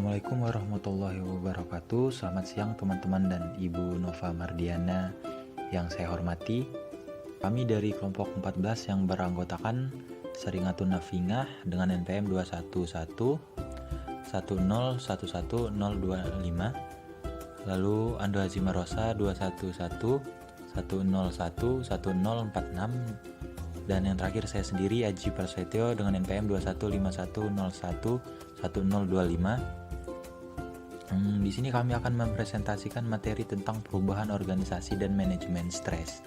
Assalamualaikum warahmatullahi wabarakatuh. Selamat siang teman-teman dan Ibu Nova Mardiana yang saya hormati. Kami dari kelompok 14 yang beranggotakan Seringatun Nafingah dengan NPM 21110111025, lalu Ando Hazimarosa 21110111046, dan yang terakhir saya sendiri Aji Prasetyo dengan NPM 21510111025. Di sini kami akan mempresentasikan materi tentang perubahan organisasi dan manajemen stres.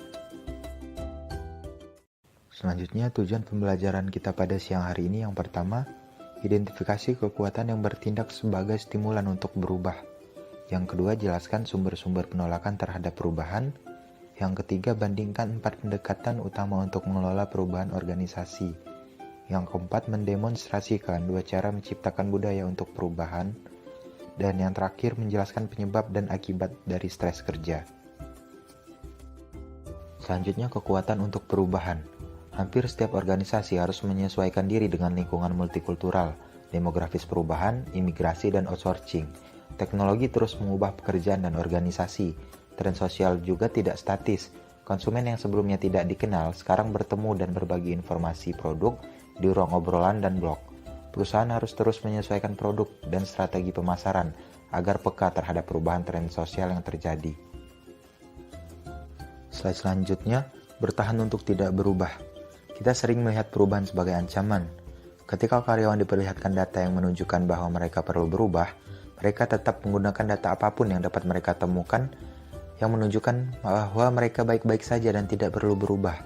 Selanjutnya, tujuan pembelajaran kita pada siang hari ini yang pertama, identifikasi kekuatan yang bertindak sebagai stimulan untuk berubah. Yang kedua, jelaskan sumber-sumber penolakan terhadap perubahan. Yang ketiga, bandingkan 4 pendekatan utama untuk mengelola perubahan organisasi. Yang keempat, mendemonstrasikan 2 cara menciptakan budaya untuk perubahan. Dan yang terakhir, menjelaskan penyebab dan akibat dari stres kerja. Selanjutnya, kekuatan untuk perubahan. Hampir setiap organisasi harus menyesuaikan diri dengan lingkungan multikultural, demografis perubahan, imigrasi, dan outsourcing. Teknologi terus mengubah pekerjaan dan organisasi. Tren sosial juga tidak statis. Konsumen yang sebelumnya tidak dikenal sekarang bertemu dan berbagi informasi produk di ruang obrolan dan blog. Perusahaan harus terus menyesuaikan produk dan strategi pemasaran agar peka terhadap perubahan tren sosial yang terjadi. Slide selanjutnya, bertahan untuk tidak berubah. Kita sering melihat perubahan sebagai ancaman. Ketika karyawan diperlihatkan data yang menunjukkan bahwa mereka perlu berubah, mereka tetap menggunakan data apapun yang dapat mereka temukan yang menunjukkan bahwa mereka baik-baik saja dan tidak perlu berubah.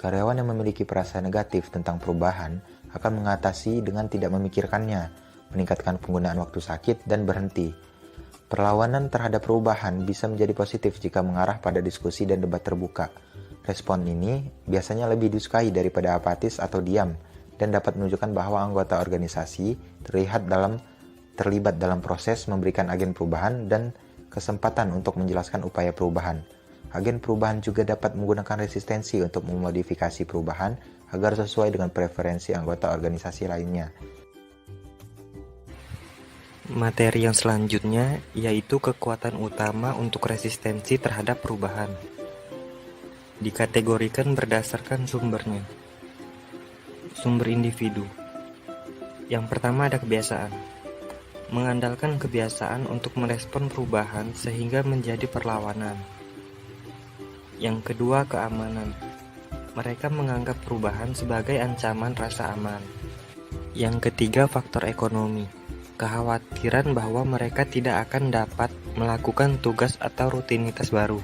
Karyawan yang memiliki perasaan negatif tentang perubahan akan mengatasi dengan tidak memikirkannya, meningkatkan penggunaan waktu sakit, dan berhenti. Perlawanan terhadap perubahan bisa menjadi positif jika mengarah pada diskusi dan debat terbuka. Respon ini biasanya lebih disukai daripada apatis atau diam, dan dapat menunjukkan bahwa anggota organisasi terlibat dalam proses memberikan agen perubahan dan kesempatan untuk menjelaskan upaya perubahan. Agen perubahan juga dapat menggunakan resistensi untuk memodifikasi perubahan agar sesuai dengan preferensi anggota organisasi lainnya. Materi yang selanjutnya yaitu kekuatan utama untuk resistensi terhadap perubahan. Dikategorikan berdasarkan sumbernya. Sumber individu. Yang pertama ada kebiasaan. Mengandalkan kebiasaan untuk merespon perubahan sehingga menjadi perlawanan. Yang kedua, keamanan. Mereka menganggap perubahan sebagai ancaman rasa aman. Yang ketiga, faktor ekonomi. Kekhawatiran bahwa mereka tidak akan dapat melakukan tugas atau rutinitas baru.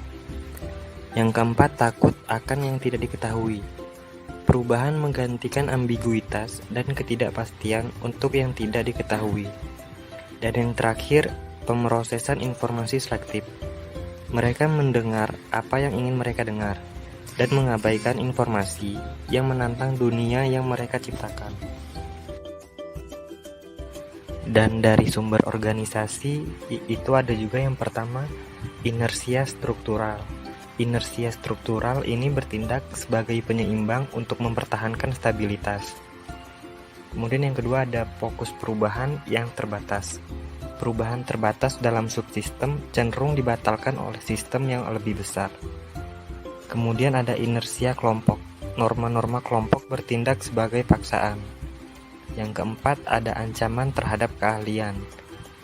Yang keempat, takut akan yang tidak diketahui. Perubahan menggantikan ambiguitas dan ketidakpastian untuk yang tidak diketahui. Dan yang terakhir, pemrosesan informasi selektif. Mereka mendengar apa yang ingin mereka dengar dan mengabaikan informasi yang menantang dunia yang mereka ciptakan. Dan dari sumber organisasi itu ada juga yang pertama, inersia struktural. Inersia struktural ini bertindak sebagai penyeimbang untuk mempertahankan stabilitas. Kemudian yang kedua ada fokus perubahan yang terbatas. Perubahan terbatas dalam subsistem cenderung dibatalkan oleh sistem yang lebih besar. Kemudian ada inersia kelompok. Norma-norma kelompok bertindak sebagai paksaan. Yang keempat ada ancaman terhadap keahlian.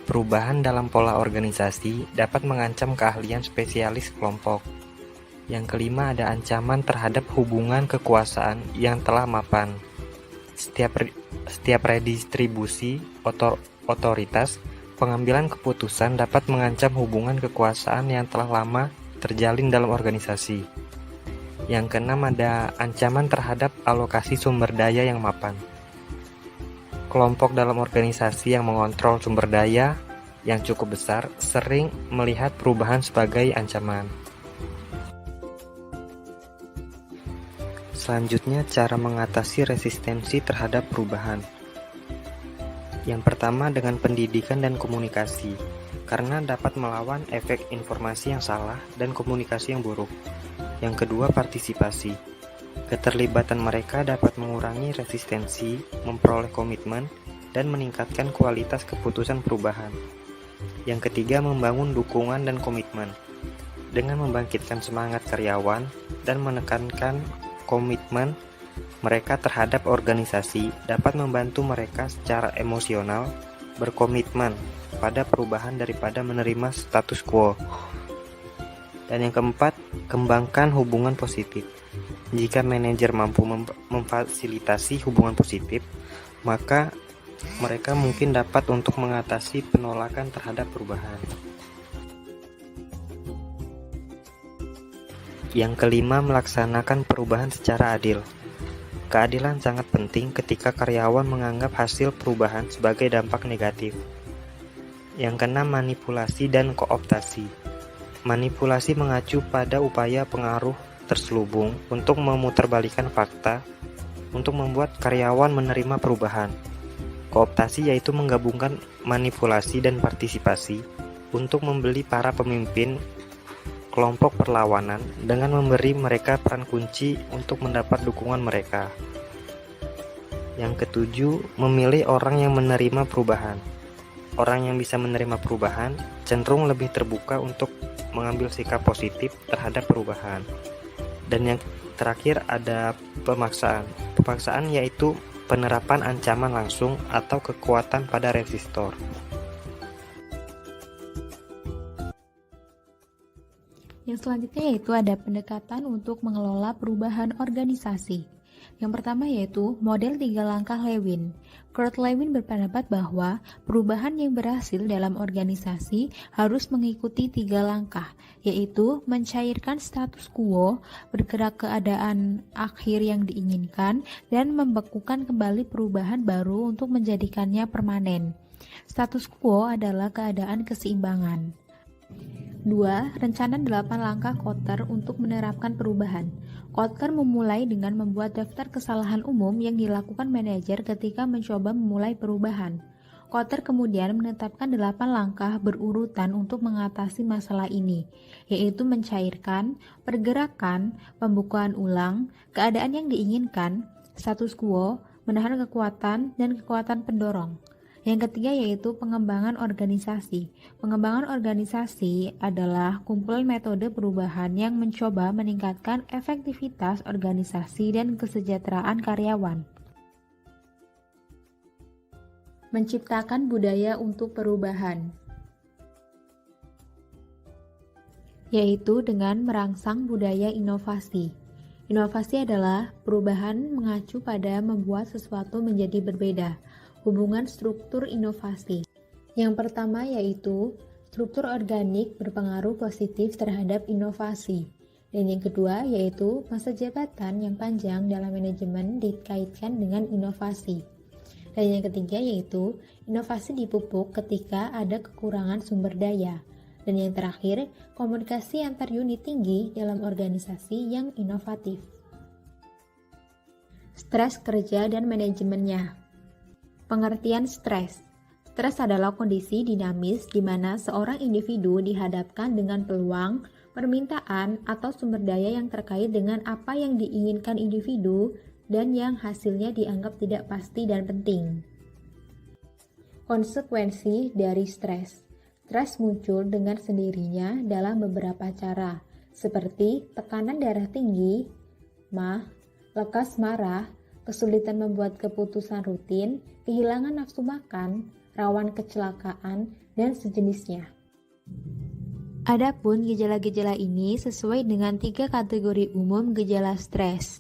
Perubahan dalam pola organisasi dapat mengancam keahlian spesialis kelompok. Yang kelima ada ancaman terhadap hubungan kekuasaan yang telah mapan. Setiap redistribusi otoritas, pengambilan keputusan dapat mengancam hubungan kekuasaan yang telah lama terjalin dalam organisasi. Yang keenam ada ancaman terhadap alokasi sumber daya yang mapan. Kelompok dalam organisasi yang mengontrol sumber daya yang cukup besar sering melihat perubahan sebagai ancaman. Selanjutnya, cara mengatasi resistensi terhadap perubahan. Yang pertama dengan pendidikan dan komunikasi, karena dapat melawan efek informasi yang salah dan komunikasi yang buruk. Yang kedua, partisipasi. Keterlibatan mereka dapat mengurangi resistensi, memperoleh komitmen, dan meningkatkan kualitas keputusan perubahan. Yang ketiga, membangun dukungan dan komitmen. Dengan membangkitkan semangat karyawan dan menekankan komitmen mereka terhadap organisasi dapat membantu mereka secara emosional berkomitmen pada perubahan daripada menerima status quo. Dan yang keempat, kembangkan hubungan positif. Jika manajer mampu memfasilitasi hubungan positif, maka mereka mungkin dapat untuk mengatasi penolakan terhadap perubahan. Yang kelima, melaksanakan perubahan secara adil. Keadilan sangat penting ketika karyawan menganggap hasil perubahan sebagai dampak negatif. Yang keenam, manipulasi dan kooptasi. Manipulasi mengacu pada upaya pengaruh terselubung untuk memutarbalikkan fakta untuk membuat karyawan menerima perubahan. Kooptasi yaitu menggabungkan manipulasi dan partisipasi untuk membeli para pemimpin kelompok perlawanan dengan memberi mereka peran kunci untuk mendapat dukungan mereka. Yang ketujuh, memilih orang yang menerima perubahan. Orang yang bisa menerima perubahan cenderung lebih terbuka untuk mengambil sikap positif terhadap perubahan. Dan yang terakhir ada pemaksaan. Pemaksaan yaitu penerapan ancaman langsung atau kekuatan pada resistor. Yang selanjutnya yaitu ada pendekatan untuk mengelola perubahan organisasi. Yang pertama yaitu model 3 langkah Lewin. Kurt Lewin berpendapat bahwa perubahan yang berhasil dalam organisasi harus mengikuti 3 langkah, yaitu mencairkan status quo, bergerak ke keadaan akhir yang diinginkan, dan membekukan kembali perubahan baru untuk menjadikannya permanen. Status quo adalah keadaan keseimbangan. 2. Rencana 8 langkah Kotter untuk menerapkan perubahan. Kotter memulai dengan membuat daftar kesalahan umum yang dilakukan manajer ketika mencoba memulai perubahan. Kotter kemudian menetapkan 8 langkah berurutan untuk mengatasi masalah ini, yaitu mencairkan, pergerakan, pembukaan ulang, keadaan yang diinginkan, status quo, menahan kekuatan, dan kekuatan pendorong. Yang ketiga yaitu pengembangan organisasi. Pengembangan organisasi adalah kumpulan metode perubahan yang mencoba meningkatkan efektivitas organisasi dan kesejahteraan karyawan. Menciptakan budaya untuk perubahan, yaitu dengan merangsang budaya inovasi. Inovasi adalah perubahan mengacu pada membuat sesuatu menjadi berbeda. Hubungan struktur inovasi. Yang pertama yaitu struktur organik berpengaruh positif terhadap inovasi. Dan yang kedua yaitu masa jabatan yang panjang dalam manajemen dikaitkan dengan inovasi. Dan yang ketiga yaitu inovasi dipupuk ketika ada kekurangan sumber daya. Dan yang terakhir, komunikasi antar unit tinggi dalam organisasi yang inovatif. Stres kerja dan manajemennya. Pengertian stres. Stres adalah kondisi dinamis di mana seorang individu dihadapkan dengan peluang, permintaan, atau sumber daya yang terkait dengan apa yang diinginkan individu dan yang hasilnya dianggap tidak pasti dan penting. Konsekuensi dari stres. Stres muncul dengan sendirinya dalam beberapa cara, seperti tekanan darah tinggi, lekas marah, kesulitan membuat keputusan rutin, kehilangan nafsu makan, rawan kecelakaan, dan sejenisnya. Adapun gejala-gejala ini sesuai dengan 3 kategori umum gejala stres.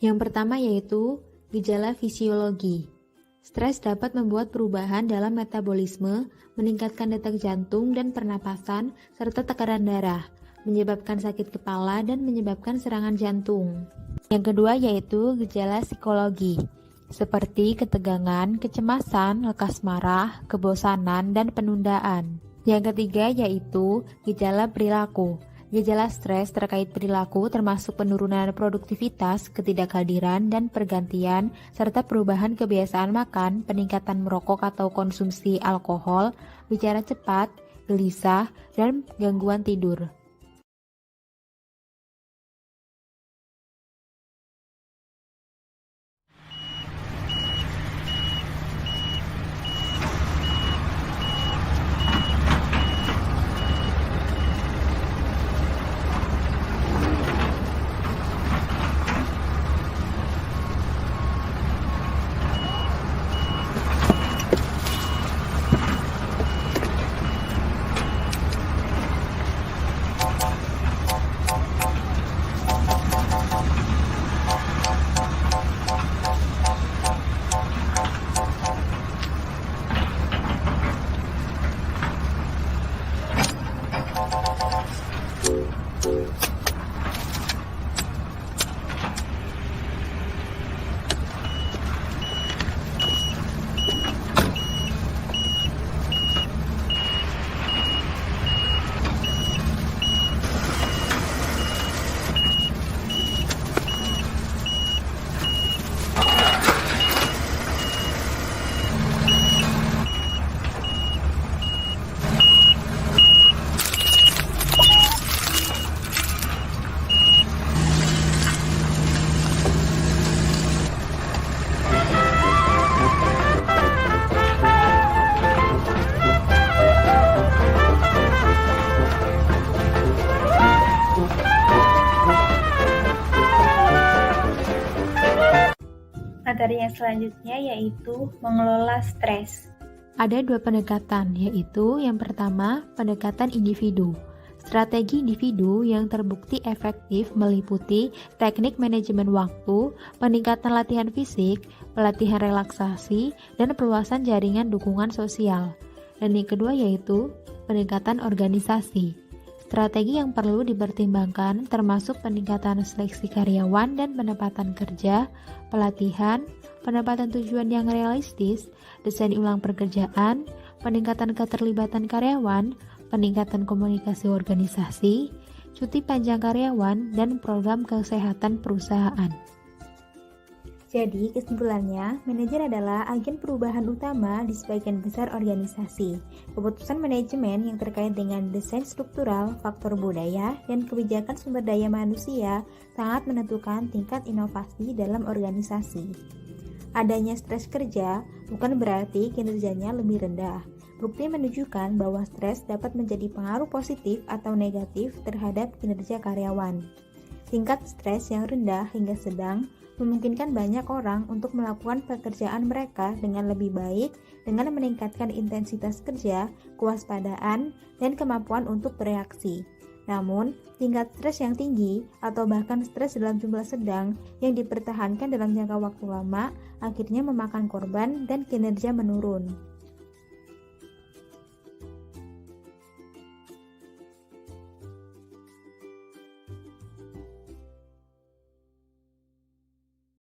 Yang pertama yaitu gejala fisiologi. Stres dapat membuat perubahan dalam metabolisme, meningkatkan detak jantung dan pernapasan, serta tekanan darah, menyebabkan sakit kepala dan menyebabkan serangan jantung. Yang kedua yaitu gejala psikologi, seperti ketegangan, kecemasan, lekas marah, kebosanan, dan penundaan. Yang ketiga yaitu gejala perilaku. Gejala stres terkait perilaku termasuk penurunan produktivitas, ketidakhadiran, dan pergantian, serta perubahan kebiasaan makan, peningkatan merokok atau konsumsi alkohol, bicara cepat, gelisah, dan gangguan tidur. Materi yang selanjutnya yaitu mengelola stres. Ada dua pendekatan, yaitu yang pertama, pendekatan individu. Strategi individu yang terbukti efektif meliputi teknik manajemen waktu, peningkatan latihan fisik, pelatihan relaksasi, dan perluasan jaringan dukungan sosial. Dan yang kedua yaitu pendekatan organisasi. Strategi yang perlu dipertimbangkan termasuk peningkatan seleksi karyawan dan penempatan kerja, pelatihan, penempatan tujuan yang realistis, desain ulang pekerjaan, peningkatan keterlibatan karyawan, peningkatan komunikasi organisasi, cuti panjang karyawan, dan program kesehatan perusahaan. Jadi, kesimpulannya, manajer adalah agen perubahan utama di sebagian besar organisasi. Keputusan manajemen yang terkait dengan desain struktural, faktor budaya, dan kebijakan sumber daya manusia sangat menentukan tingkat inovasi dalam organisasi. Adanya stres kerja bukan berarti kinerjanya lebih rendah. Bukti menunjukkan bahwa stres dapat menjadi pengaruh positif atau negatif terhadap kinerja karyawan. Tingkat stres yang rendah hingga sedang memungkinkan banyak orang untuk melakukan pekerjaan mereka dengan lebih baik dengan meningkatkan intensitas kerja, kewaspadaan, dan kemampuan untuk bereaksi. Namun, tingkat stres yang tinggi atau bahkan stres dalam jumlah sedang yang dipertahankan dalam jangka waktu lama akhirnya memakan korban dan kinerja menurun.